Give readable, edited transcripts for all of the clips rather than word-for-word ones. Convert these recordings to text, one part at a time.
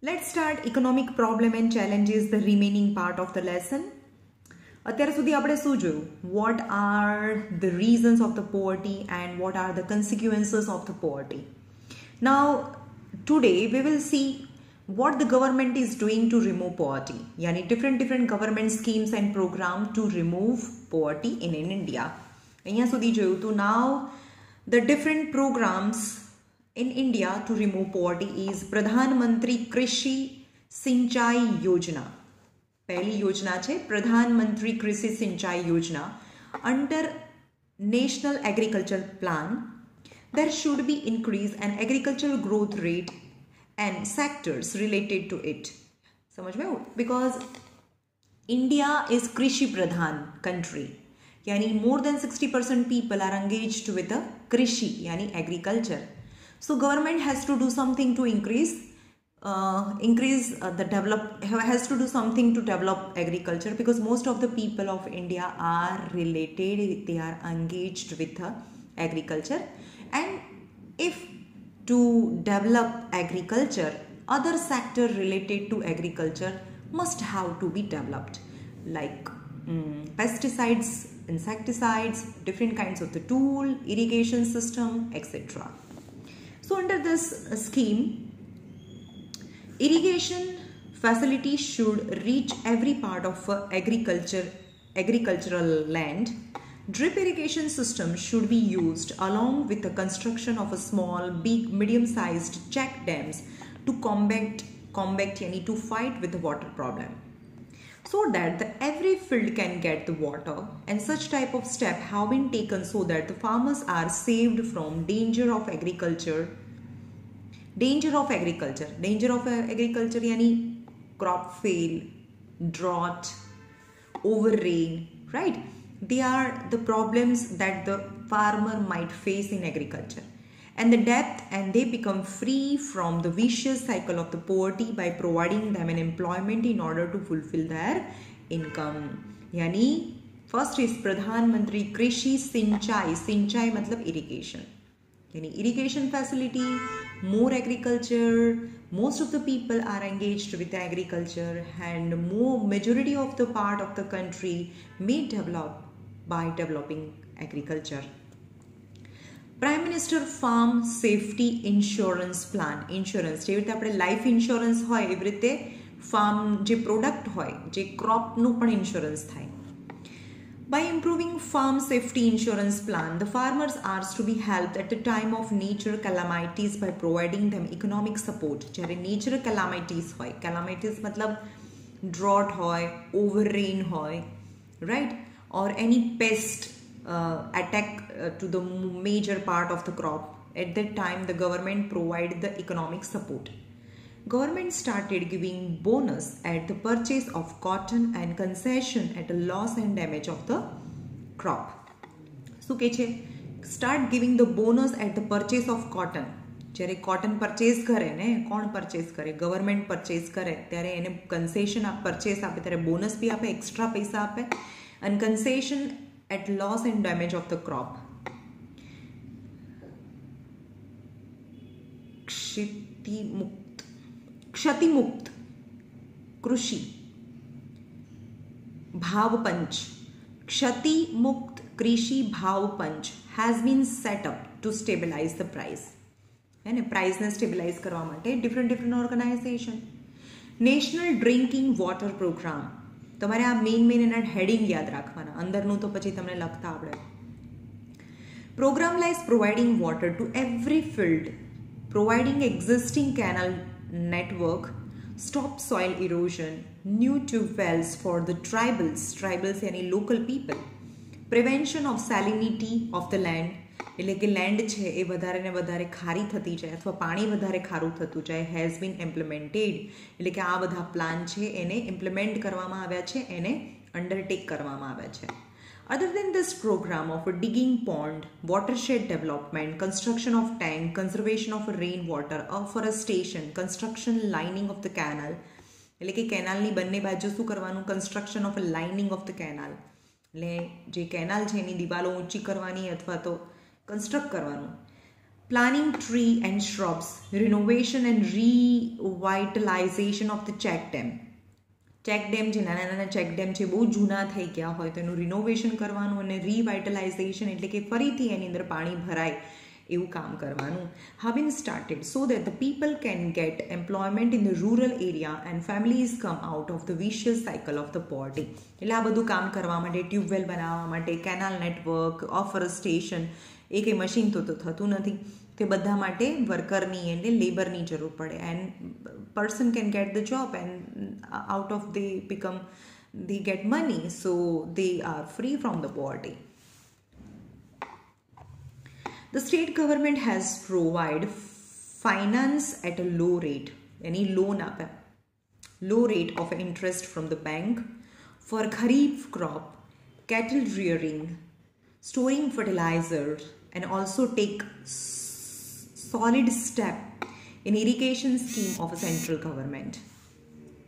Let's start economic problem and challenges, the remaining part of the lesson. અત્યાર સુધી આપણે શું જોયું? What are the reasons of the poverty and what are the consequences of the poverty? Now, today we will see what the government is doing to remove poverty. Yani different government schemes and programs to remove poverty in India. અહીંયા સુધી જોયું તો now the different programs in India to remove poverty is Pradhan Mantri Krishi Sinchai Yojana. पहली योजना है प्रधानमंत्री कृषि सिंचाई योजना. Under national agriculture plan there should be increase in agricultural growth rate and sectors related to it. समझ में? Because India is कृषि प्रधान country, यानी more than 60% people are engaged with the कृषि यानी agriculture. So government has to do something to has to do something to develop agriculture, because most of the people of India are related, they are engaged with the agriculture, and if to develop agriculture, other sector related to agriculture must have to be developed, like pesticides, insecticides, different kinds of the tool, irrigation system, etc. So under this scheme, irrigation facilities should reach every part of agricultural land. Drip irrigation system should be used along with the construction of a small, big, medium-sized check dams to combat yani to fight with the water problem, so that every field can get the water, and such type of step have been taken so that the farmers are saved from danger of agriculture यानी crop fail, drought, over rain, right? They are the problems that the farmer might face in agriculture, and they become free from the vicious cycle of the poverty by providing them an employment in order to fulfill their income. यानी first is प्रधान मंत्री कृषि सिंचाई मतलब irrigation, यानी irrigation facility, more agriculture, most of the people are engaged with agriculture, and majority of the part of the country may develop by developing agriculture. Prime Minister Farm Safety Insurance Plan, insurance જેવી રીતે આપણે life insurance હોય એવી રીતે farm જે product હોય જે ક્રોપનું પણ ઇન્સ્યોરન્સ થાય. By improving farm safety insurance plan, the farmers are to be helped at the time of nature calamities by providing them economic support. જ્યારે nature calamities હોય, calamities मतलब drought હોય, over rain હોય, right? Or any pest attack to the major part of the crop. At that time, the government provided the economic support. Government started giving bonus at the purchase of cotton and concession at a loss and damage of the crop. So, start giving the bonus at the purchase of cotton. જ્યારે cotton purchase કરે ને, કોણ purchase કરે? Government purchase કરે ત્યારે એને concession purchase આપે ત્યારે bonus બી આપે, extra પૈસા આપે, and concession at loss and damage of the crop. क्षतिमुक्त कृषि भाव पंच, क्षतिमुक्त कृषि भाव पंच has been set up to stabilize the price. है ने, प्राइस ने स्टेबलाइज करवा માટે different organisation. National drinking water programme, તમારે આ મેઇન એના હેડિંગ યાદ રાખવાના, અંદરનું તો પછી તમને લખતા આવડે. Programme lies providing water to every field, providing existing canal network, stop soil erosion, new tube wells for the tribals yani local people, prevention of salinity of the land, એટલે કે લેન્ડ છે એ વધારે ને વધારે ખારી થતી જાય અથવા પાણી વધારે ખારું થતું જાય, has been implemented, એટલે કે આ બધા પ્લાન છે એને ઇમ્પ્લિમેન્ટ કરવામાં આવ્યા છે, એને અંડરટેક કરવામાં આવ્યા છે. Other than this program of a digging pond, watershed development, construction of tank, conservation of rainwater, afforestation, construction lining of the canal, એટલે કે કેનાલની બંને બાજુ શું કરવાનું? construction of a lining of the canal, એટલે જે કેનાલ છે એની દિવાલો ઊંચી કરવાની અથવા તો કન્સ્ટ્રક્ટ કરવાનું. Planting tree and shrubs, renovation and revitalization of the check dam. Check dam છે, નાના નાના ચેક ડેમ છે, બહુ જૂના થઈ ગયા હોય તો એનું રિનોવેશન કરવાનું અને રીવાઇટલાઇઝેશન એટલે કે ફરીથી એની અંદર પાણી ભરાય એવું કામ કરવાનું have been started so that the people can get employment in the rural area and families come out of the vicious cycle of the poverty. એટલે આ બધું કામ કરવા માટે, ટ્યુબવેલ બનાવવા માટે, કેનાલ નેટવર્ક, ઓફોરેસ્ટેશન, એ કંઈ મશીન તો થતું નથી, તે બધા માટે વર્કરની એટલે લેબરની જરૂર પડે. And person can get the job and out of they get money, so they are free from the poverty. The state government has provided finance at a low rate, any loan aap low rate of interest from the bank for kharif crop, cattle rearing, storing fertilizer, and also take solid step in irrigation scheme of a central government.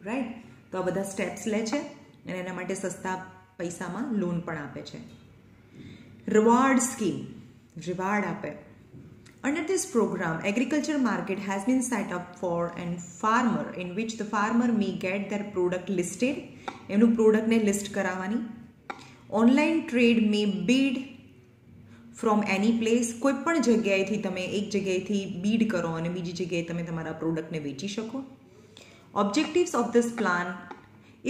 Right? તો આ બધા steps લે છે અને એના માટે સસ્તા પૈસામાં લોન પણ આપે છે. રિવાર્ડ સ્કીમ, રિવાર્ડ આપે. Under this program, agriculture market has been set up for a farmer in which the farmer may get their product listed. એમનું પ્રોડક્ટને લિસ્ટ કરાવવાની. Online trade may bid from any place, કોઈ પણ જગ્યાએથી તમે એક જગ્યાએથી બીડ કરો અને બીજી જગ્યાએ તમે તમારા પ્રોડક્ટને વેચી શકો. Objectives of this plan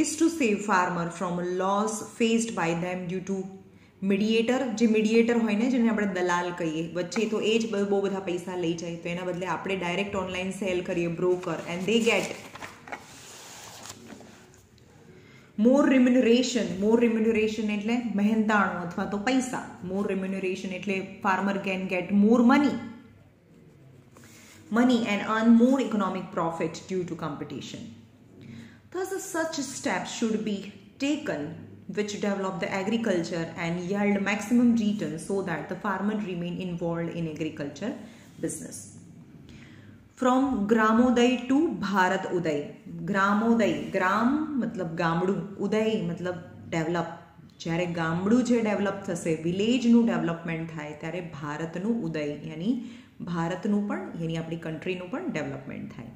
is to save farmer from loss faced by them due to mediator. જે મીડિયેટર હોય ને, જેને આપણે દલાલ કહીએ વચ્ચે, તો એ જ બહુ બધા પૈસા લઈ જાય, તો એના બદલે આપણે ડાયરેક્ટ ઓનલાઈન સેલ કરીએ, broker, and they gate more remuneration. More remuneration એટલે મહેનતાણું અથવા તો પૈસા. More remuneration એટલે farmer can get more money and earn more economic profit due to competition. Thus, such steps should be taken which develop the agriculture and yield maximum return so that the farmer remain involved in agriculture business. From Gramodaya to Bharat Uday. Gramodaya, ગ્રામ મતલબ ગામડું, ઉદય મતલબ develop. જ્યારે ગામડું જે develop થશે, વિલેજનું development થાય, ત્યારે ભારતનું ઉદય યાની ભારતનું પણ યાની આપણી કન્ટ્રીનું પણ ડેવલપમેન્ટ થાય.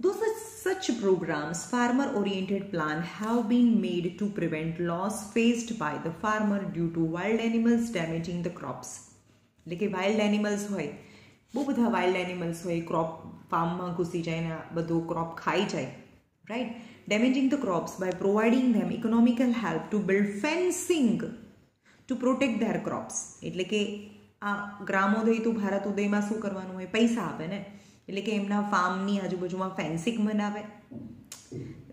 Those such programs, farmer-oriented plan have been made to prevent loss faced by the farmer due to wild animals damaging the crops. એટલે કે વાઇલ્ડ એનિમલ્સ હોય, બહુ બધા વાઇલ્ડ એનિમલ્સ હોય, ક્રોપ ફાર્મમાં ઘૂસી જાય ને બધું ક્રોપ ખાઈ જાય. Right? Damaging the crops by providing them economical help to build fencing to protect their crops. એટલે કે આ ગ્રામોદય ટુ ભારત ઉદયમાં શું કરવાનું હોય? પૈસા આપે ને, એટલે કે એમના ફાર્મની આજુબાજુમાં ફેન્સિંગ બનાવે,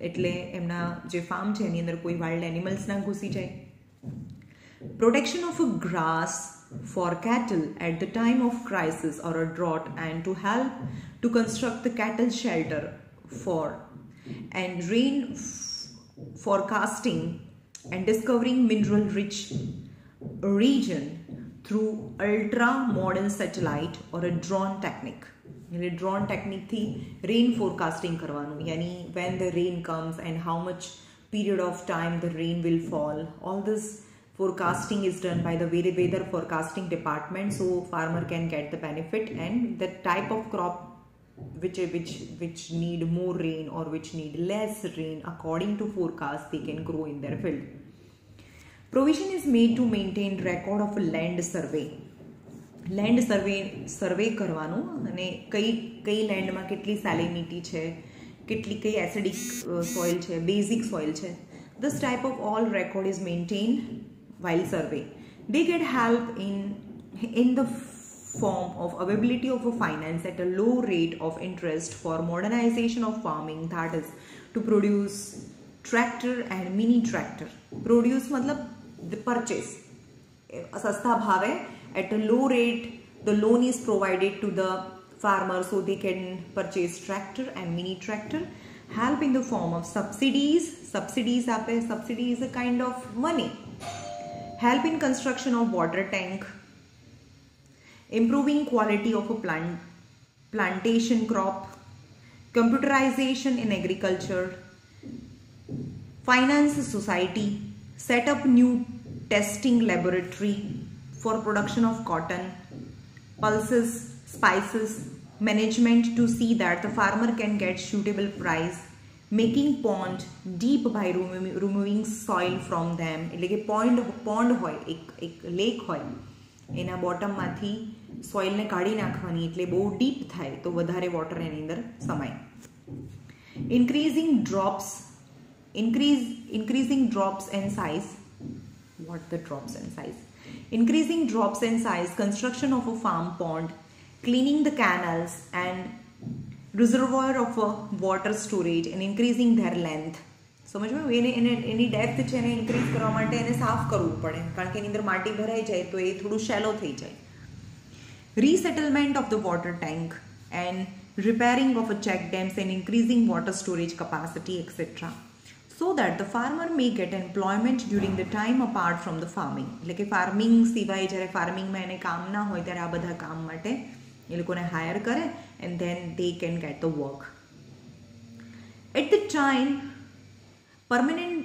એટલે એમના જે ફાર્મ છે એની અંદર કોઈ વાઇલ્ડ એનિમલ્સ ના ઘૂસી જાય. Protection of grass for cattle at the time of crisis or a drought, and to help to construct the cattle shelter for and rain forecasting and discovering mineral rich region through ultra modern satellite or a drone technique. Drone technique thi rain forecasting karwanu, yani when the rain comes and how much period of time the rain will fall. All this forecasting is done by the weather forecasting department, so farmer can get the benefit, and the type of crop which need more rain or which need less rain according to forecast they can grow in their field. Provision is made to maintain record of a land survey. Land survey કરવાનું અને કઈ લેન્ડમાં કેટલી salinity છે, કઈ acidic soil છે, basic soil છે. This type of all record is maintained while survey. They get help in the form of availability of a finance at a low rate of interest for modernization of farming, that is to produce tractor and mini tractor. Produce matlab the purchase. Sasta bhave at a low rate the loan is provided to the farmer so they can purchase tractor and mini tractor. Help in the form of subsidies. Subsidies ape, subsidy is a kind of money. Help in construction of water tank, improving quality of a plantation crop, computerization in agriculture, finance society, set up new testing laboratory, for production of cotton, pulses, spices, management to see that the farmer can get suitable price, making pond deep by removing soil from them. એટલે કે pond હોય, એક lake હોય, એના બોટમમાંથી સોઇલને કાઢી નાખવાની, એટલે બહુ ડીપ થાય તો વધારે વોટર એની અંદર સમાય. Increasing drops and size. What the drops and size? Increasing drops and size, construction of a farm pond, cleaning the canals and reservoir of a water storage and increasing their length. સમજમાં એની depth છે એને increase કરવા માટે એને સાફ કરવું પડે, કારણ કે એની અંદર માટી ભરાઈ જાય તો એ થોડું શેલો થઈ જાય. Resettlement of the water tank and repairing of a check dams and increasing water storage capacity, etc. So that the farmer may get employment during the time apart from the farming. એટલે કે farming સિવાય જ્યારે ફાર્મિંગમાં એને કામ ના હોય ત્યારે આ બધા કામ માટે એ લોકોને હાયર કરે and then they can get the work. At the time, permanent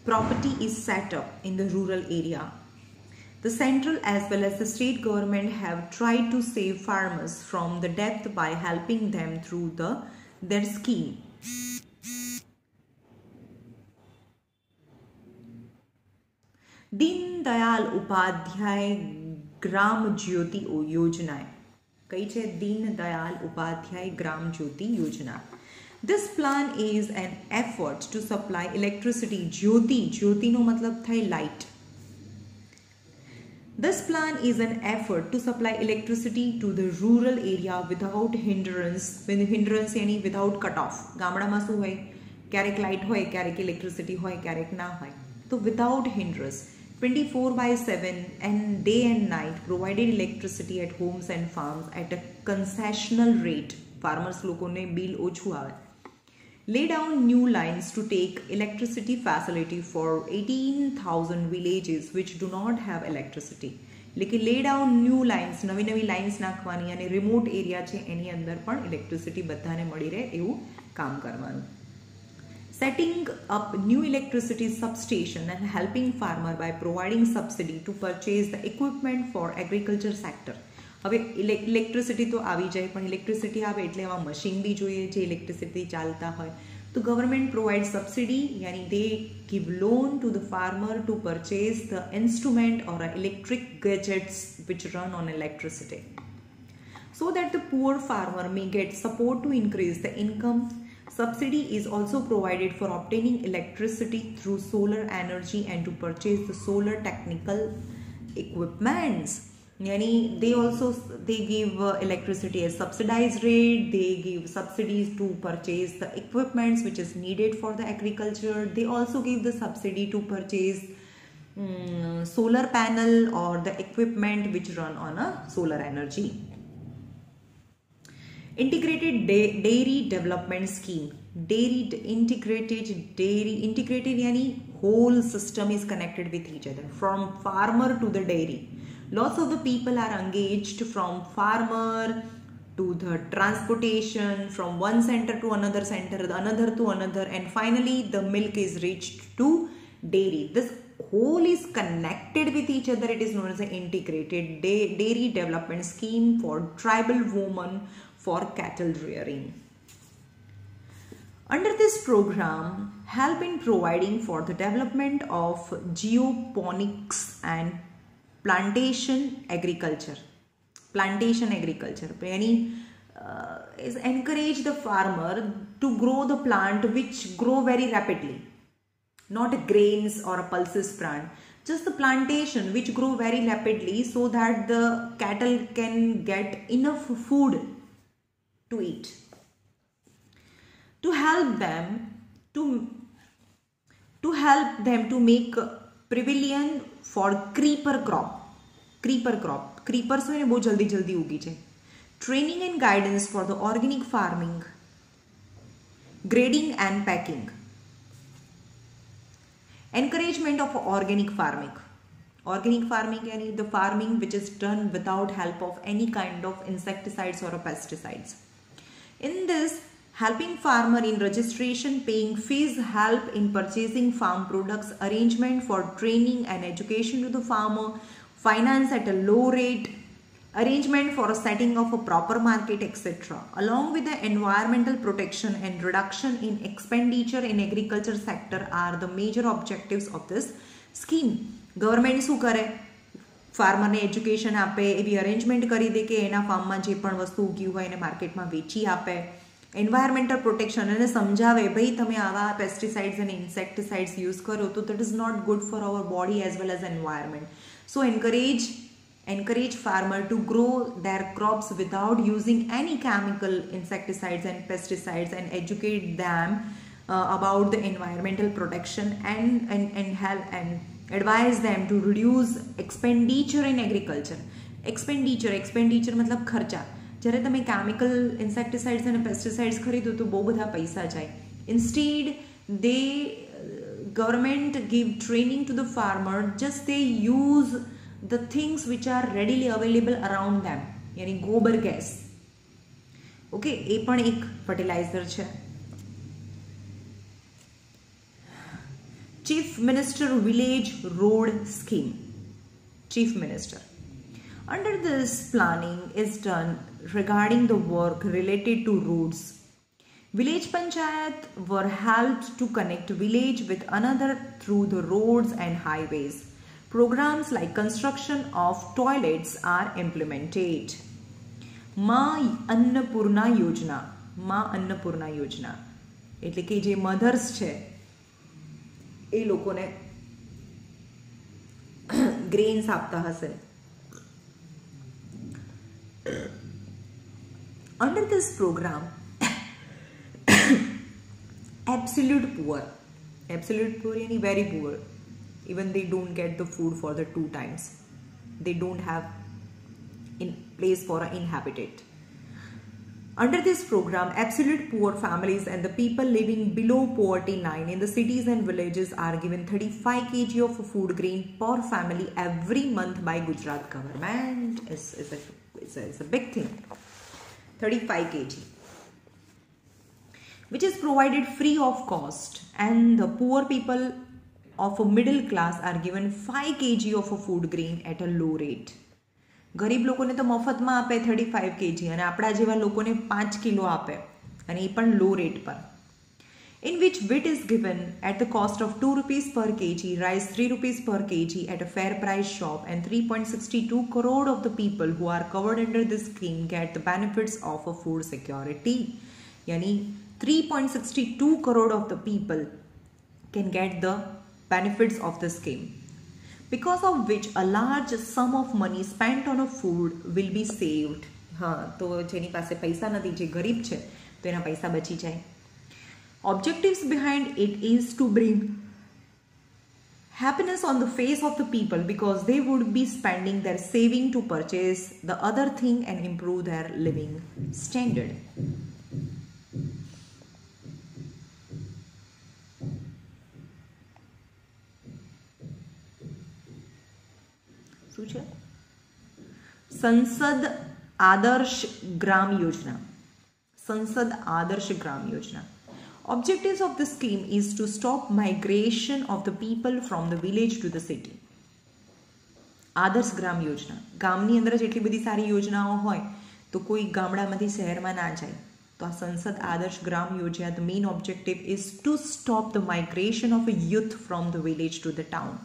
property is set up in the rural area. The central as well as the state government have tried to save farmers from the debt by helping them through their scheme. Deen Dayal Upadhyay Gram Jyoti योजना. कई छे? दीन दयाल उपाध्याय ग्राम ज्योति योजना. This plan is an effort to supply electricity. Jyoti नो मतलब थाय light. This plan is an effort to supply electricity to the rural area without hindrance. When hindrance यानी without cut off. ગામડામાં શું હોય? ક્યારેક લાઇટ હોય, ક્યારેક ઇલેક્ટ્રિસિટી હોય, ક્યારેક ના હોય. તો without hindrance, 24/7 and day and night provided electricity at homes and farms at a concessional rate. Farmers લોકોને બિલ ઓછું આવે. Lay down new lines to take electricity facility for 18,000 villages which do not have electricity. એટલે કે lay down new lines, નવી lines નાખવાની અને remote area છે એની અંદર પણ ઇલેક્ટ્રિસિટી બધાને મળી રહે એવું કામ કરવાનું. Setting up new electricity substation and helping farmer by providing subsidy to purchase the equipment for agriculture sector. હવે ઇલેક્ટ્રિસિટી તો આવી જાય, પણ ઇલેક્ટ્રિસિટી આવે એટલે એમાં મશીન બી જોઈએ જે ઇલેક્ટ્રિસિટી ચાલતા હોય. તો ગવર્મેન્ટ પ્રોવાઇડ સબસિડી, યાની they give loan to the farmer to purchase the instrument or electric gadgets which run on electricity, so that the poor farmer may get support to increase the income. Subsidy is also provided for obtaining electricity through solar energy and to purchase the solar technical equipments. Yani they give electricity at subsidized rate. They give subsidies to purchase the equipments which is needed for the agriculture. They also give the subsidy to purchase solar panel or the equipment which run on a solar energy. Integrated dairy development scheme. Integrated yani whole system is connected with each other, from farmer to the dairy. Lots of the people are engaged, from farmer to the transportation, from one center to another center, another to another, and finally the milk is reached to dairy. This whole is connected with each other. It is known as an integrated dairy development scheme for tribal women for cattle rearing. Under this program, help in providing for the development of geoponics and plantation agriculture. Is encourage the farmer to grow the plant which grow very rapidly, not grains or a pulses plant, just the plantation which grow very rapidly, so that the cattle can get enough food to eat. To help them to make pavilion for creeper crop. Creepers में बहुत जल्दी उगी जाए. Training and guidance for the organic farming, grading and packing. Encouragement of organic farming. Organic farming yani the farming which is done without help of any kind of insecticides or pesticides. In this, helping farmer in registration, paying fees, help in purchasing farm products, arrangement for training and education to the finance at a low rate, arrangement for a setting of a proper market, etc. Along with the environmental protection and reduction in expenditure in agriculture sector are the major objectives of this scheme. Government શું કરે? ફાર્મરને education આપે, એવી arrangement કરી દે કે એના ફાર્મમાં જે પણ વસ્તુ ઉગ્યું હોય એને માર્કેટમાં વેચી આપે. એન્વાયરમેન્ટલ પ્રોટેક્શન એને સમજાવે ભાઈ તમે આવા પેસ્ટિસાઇડ્સ અને ઇન્સેક્ટિસાઇડ્સ યુઝ કરો તો that is not good for our body as well as environment. So encourage farmer to grow their crops without using any chemical insecticides and pesticides, and educate them about the environmental protection and help and advise them to reduce expenditure in agriculture. expenditure मतलब ખર્ચા. જ્યારે તમે chemical ઇન્સેક્ટિસાઇડ્સ અને pesticides ખરીદો તો બહુ બધા પૈસા જાય. Instead they government give training to the farmer, just they use the things which are readily available around them, यानी गोबर गैस. ओके, એ પણ એક ફર્ટિલાઇઝર છે. Chief minister village road scheme. Chief minister, under this planning is done regarding the work related to roads. Village panchayat were helped to connect village with another through the roads and highways. Programs like construction of toilets are implemented. Ma Annapurna Yojana. Ma Annapurna Yojana એટલે કે જે mothers છે એ લોકોને grains આપતા હશે. Under this program, absolute poor yani very poor, even they don't get the food for the 2 times, they don't have in place for an inhabitant. Under this program, absolute poor families and the people living below poverty line in the cities and villages are given 35 kg of food grain per family every month by Gujarat government. It's a big thing. 35 kg, which is provided free of cost, and the poor people of a middle class are given 5 kg of a food grain at a low rate. ગરીબ લોકોને તો મફતમાં આપે 35 kg, અને આપણા જેવા લોકોને 5 kilo આપે, અને એ પણ લો રેટ પર. In which wheat is given at the cost of 2 rupees per kg, rice 3 rupees per kg at a fair price shop, and 3.62 crore of the people who are covered under this scheme get the benefits of a food security. Yani 3.62 crore of the people can get the benefits of the scheme, because of which a large sum of money spent on a food will be saved. हाँ, तो જેની પાસે પૈસા નથી, જે ગરીબ છે, તો એના પૈસા બચી જાય. Objectives behind it is to bring happiness on the face of the people, because they would be spending their saving to purchase the other thing and improve their living standard. સંસદ આદર્શ ગ્રામ યોજના. સંસદ આદર્શ Gram Yojana. Objectives of the scheme is to stop migration of the people from the village to the city. આદર્શ ગ્રામ યોજના, ગામની અંદર જ એટલી બધી સારી યોજનાઓ હોય તો કોઈ ગામડામાંથી શહેરમાં ના જાય. તો આ સંસદ આદર્શ Gram Yojana, the main objective is to stop the migration of a youth from the village to the town.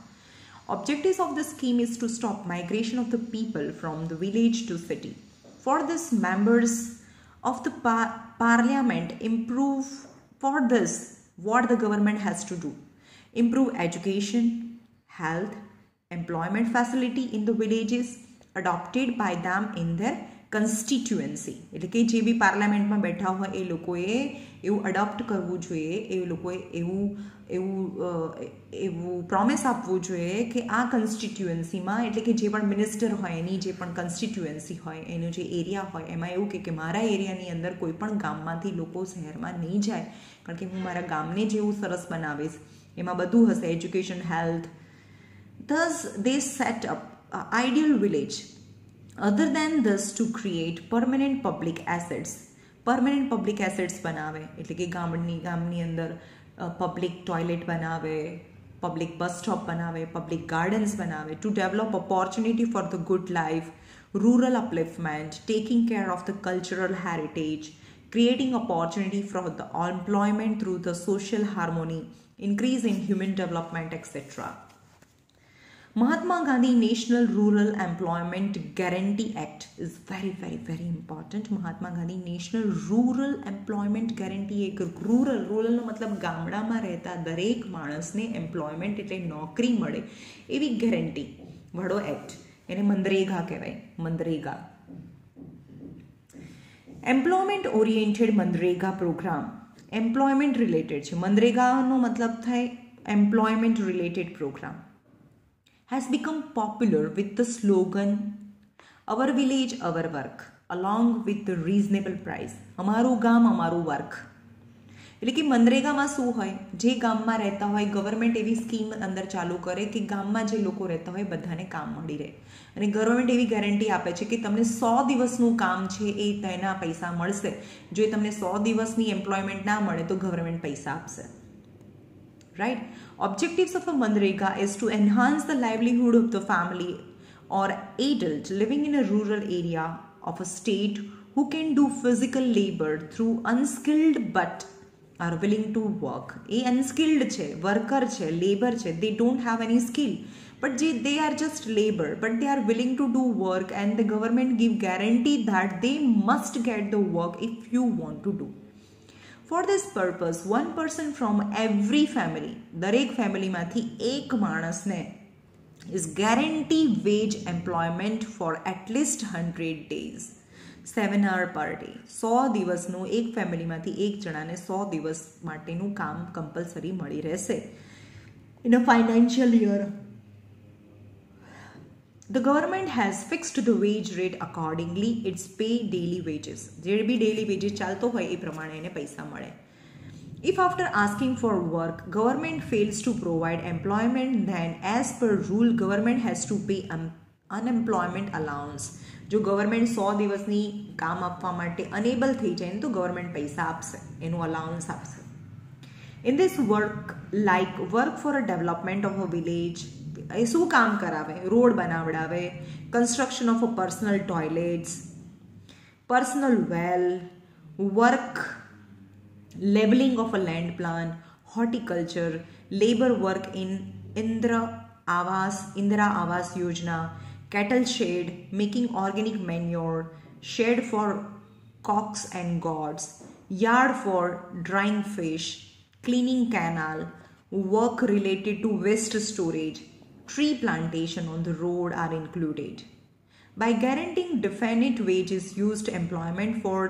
Objectives of the scheme is to stop migration of the people from the village to city. For this, members of the parliament improve. For this, what the government has to do: improve education, health, employment facility in the villages adopted by them in their constituency. એટલે કે જે બી પાર્લામેન્ટમાં બેઠા હોય એ લોકોએ એવું adopt કરવું જોઈએ, એ લોકોએ એવું પ્રોમિસ આપવું જોઈએ કે આ કન્સ્ટિટ્યુઅન્સીમાં, એટલે કે જે પણ મિનિસ્ટર હોય એની જે પણ કન્સ્ટિટ્યુઅન્સી હોય, એનો જે એરિયા હોય, એમાં એવું કે મારા એરિયાની અંદર કોઈ પણ ગામમાંથી લોકો શહેરમાં નહીં જાય, કારણ કે હું મારા ગામને જેવું સરસ બનાવીશ, એમાં બધું હશે, education, health. Thus, they set up an ideal village. Other than this, to create permanent public assets. Permanent public assets બનાવે, એટલે કે ગામની અંદર પબ્લિક ટોયલેટ બનાવે, પબ્લિક બસ સ્ટોપ બનાવે, પબ્લિક ગાર્ડન્સ બનાવે, to develop opportunity for the good life, rural upliftment, taking care of the cultural heritage, creating opportunity for the employment through the social harmony, increase in human development, etc. Mahatma Gandhi National Rural Employment Guarantee Act is very, very, very important. Mahatma Gandhi National Rural Employment Guarantee એક રૂરલનો મતલબ ગામડામાં રહેતા દરેક માણસને employment એટલે નોકરી મળે એવી ગેરંટી વાળો એક્ટ, એને મનરેગા કહેવાય, MNREGA. Employment oriented MNREGA programme employment related છે. મનરેગાનો મતલબ થાય employment related programme. has become popular with the slogan our village our work along with the reasonable price. અમારું ગામ અમારું વર્ક. એટલે કે મનરેગામાં શું હોય, જે ગામમાં રહેતા હોય ગવર્મેન્ટ એવી સ્કીમ અંદર ચાલુ કરે કે ગામમાં જે લોકો રહેતા હોય બધાને કામ મળી રહે, અને ગવર્મેન્ટ એવી ગેરંટી આપે છે કે તમને 100 દિવસનું કામ છે એ તેના પૈસા મળશે. જો તમને 100 દિવસની એમ્પ્લોયમેન્ટ ના મળે તો ગવર્મેન્ટ પૈસા આપશે. Right? Objectives of a Manrega is to enhance the livelihood of the family or adult living in a rural area of a state who can do physical labor through unskilled but are willing to work. A unskilled છે, worker છે, labor છે, they don't have any skill but they are just labor but they are willing to do work, and the government give guarantee that they must get the work if you want to do. For this purpose, one person from every family, દરેક ફેમિલીમાંથી એક માણસને is guarantee wage employment for at least 100 days, 7 hours per day. 100 દિવસનું એક ફેમિલીમાંથી એક જણાને 100 દિવસ માટેનું કામ કમ્પલસરી મળી રહેશે. In a financial year, the government has fixed the wage rate accordingly. It's pay daily wages. જે બી daily wages ચાલતો હોય એ પ્રમાણે એને પૈસા મળે. If after asking for work, government fails to provide employment, then as per rule, government has to pay unemployment allowance. જો government 100 દિવસની કામ આપવા માટે અનેબલ થઈ જાય તો ગવર્મેન્ટ પૈસા આપશે, એનું અલાઉન્સ આપશે. In this work, like work for a development of a village, એ શું કામ કરાવે? રોડ બનાવડાવે, construction of a personal toilets, personal well, work levelling of a land plan, horticulture, labour work in Indira Awas Yojana, cattle shed, making organic manure, shed for cocks and goats, yard for drying fish, cleaning canal, work related to waste storage, tree plantation on the road are included. By guaranteeing definite wages used employment for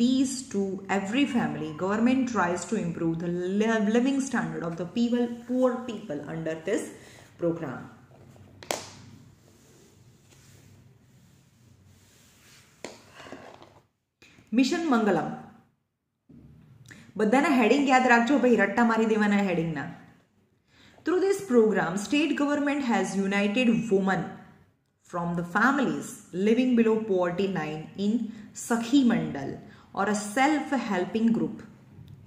these to every family, government tries to improve the living standard of the poor people under this program. Mission Mangalam બધાના heading યાદ રાખજો ભાઈ, રટ્ટા મારી દેવાના હેડિંગના. Through this program, state government has united women from the families living below poverty line in Sakhi Mandal or a self-helping group.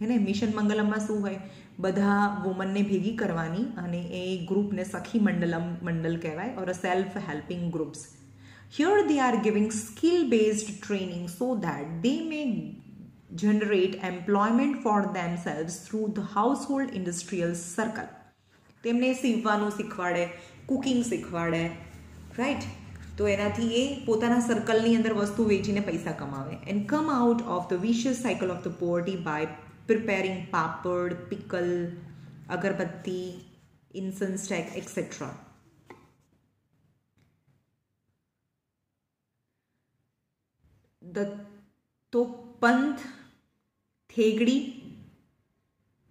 એને mission મંગલમમાં શું હોય, બધા વુમનને ભેગી કરવાની અને એ ગ્રુપને સખી મંડલ કહેવાય, or a self-helping groups. Here they are giving skill-based training so that they may generate employment for themselves through the household industrial circle. તેમને સીવવાનું શીખવાડે, કુકિંગ શીખવાડે, રાઈટ? તો એનાથી એ પોતાના સર્કલની અંદર વસ્તુ વેચીને પૈસા કમાવે. And come out of the vicious cycle of the poverty by preparing papad, pickle, agarbatti, incense stick, etc. Dattopant થેગડી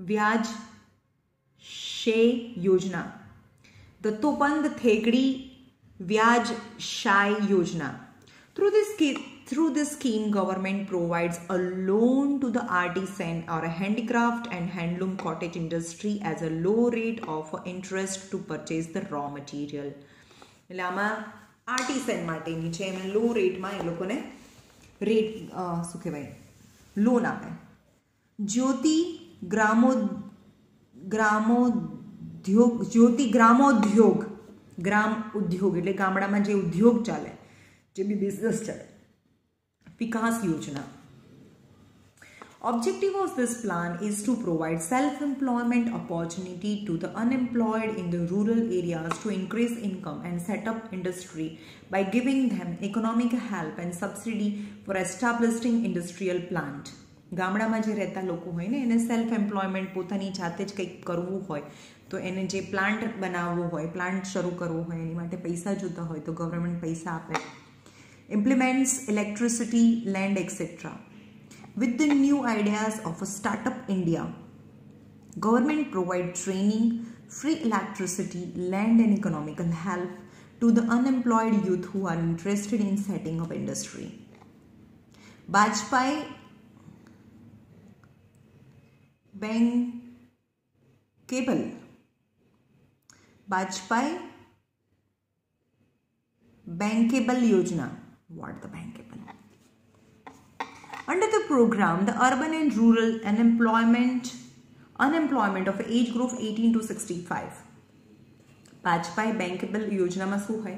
વ્યાજ શય યોજના. દત્તોપંત થેગડી વ્યાજ શાય યોજના. Through this scheme, government provides a loan to the artisan or a handicraft and handloom cottage industry as a low rate of interest to purchase the raw material. એટલે આમાં આર્ટિસન માટેની છે, એમને લો રેટમાં એ લોકોને રેટ શું કહેવાય લોન આપે. જ્યોતિ જ્યોતિ ગ્રામોદ્યોગ, ગ્રામ ઉદ્યોગ એટલે ગામડામાં જે ઉદ્યોગ ચાલે, જે બી બિઝનેસ ચાલે, વિકાસ યોજના. Objective of this plan is to provide self-employment opportunity to the unemployed in the rural areas to increase income and set up industry by giving them economic help and subsidy for establishing industrial plant. ગામડામાં જે રહેતા લોકો હોય ને એને self employment પોતાની જાતે જ કંઈક કરવું હોય તો એને જે પ્લાન્ટ બનાવવો હોય, પ્લાન્ટ શરૂ કરવો હોય એની માટે પૈસા જોતા હોય તો ગવર્મેન્ટ પૈસા આપે. Implements electricity, land, etc. With the new ideas of a startup India, government provide training, free electricity, land and economical help to the unemployed youth who are interested in setting up industry. Bajpai Bankable Yojana. What the bankable? Under the program, the urban and rural unemployment of age group 18 to 65. Bajpai Bankable યોજનામાં શું હોય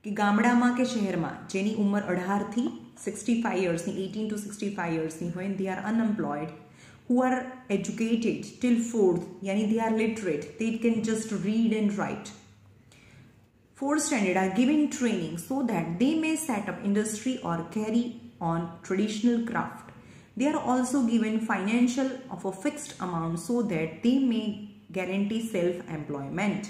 કે ગામડામાં કે શહેરમાં જેની ઉંમર 18 થી 65 yearsની 18 to 65 yearsની હોય, they are unemployed, who are educated till 4th, yani they are literate, they can just read and write. 4th standard are giving training so that they may set up industry or carry on traditional craft. They are also given financial of a fixed amount so that they may guarantee self-employment.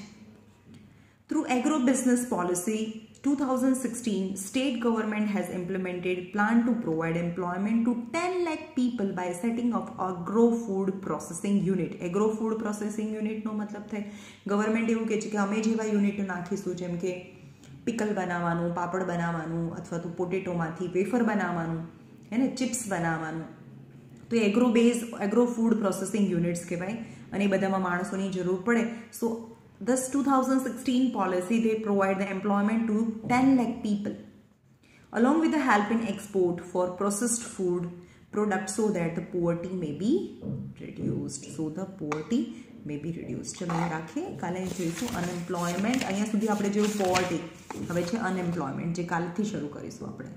Through agro-business policy 2016, state government has implemented plan to provide employment to 10 lakh people by setting up agro-food processing unit. Agro-food processing unit નો મતલબ થાય government એવું કહે છે કે અમે જેવા unit નાખીશું જેમ કે પિકલ બનાવવાનું, પાપડ બનાવવાનું અથવા તો પોટેટોમાંથી વેફર બનાવવાનું, હે ને, ચિપ્સ બનાવવાનું. તો એગ્રો ફૂડ પ્રોસેસિંગ યુનિટ્સ કહેવાય અને એ બધામાં માણસોની જરૂર પડે. સો this 2016 policy, they provide the employment to 10 lakh people along with the help in export for processed food products so that the poverty may be reduced. So the poverty may be reduced. ચલો એ રાખીએ, કાલે જોઈશું unemployment. અહીંયા સુધી આપણે જોયું poverty, હવે છે અનએમ્પ્લોયમેન્ટ જે કાલથી શરૂ કરીશું આપણે.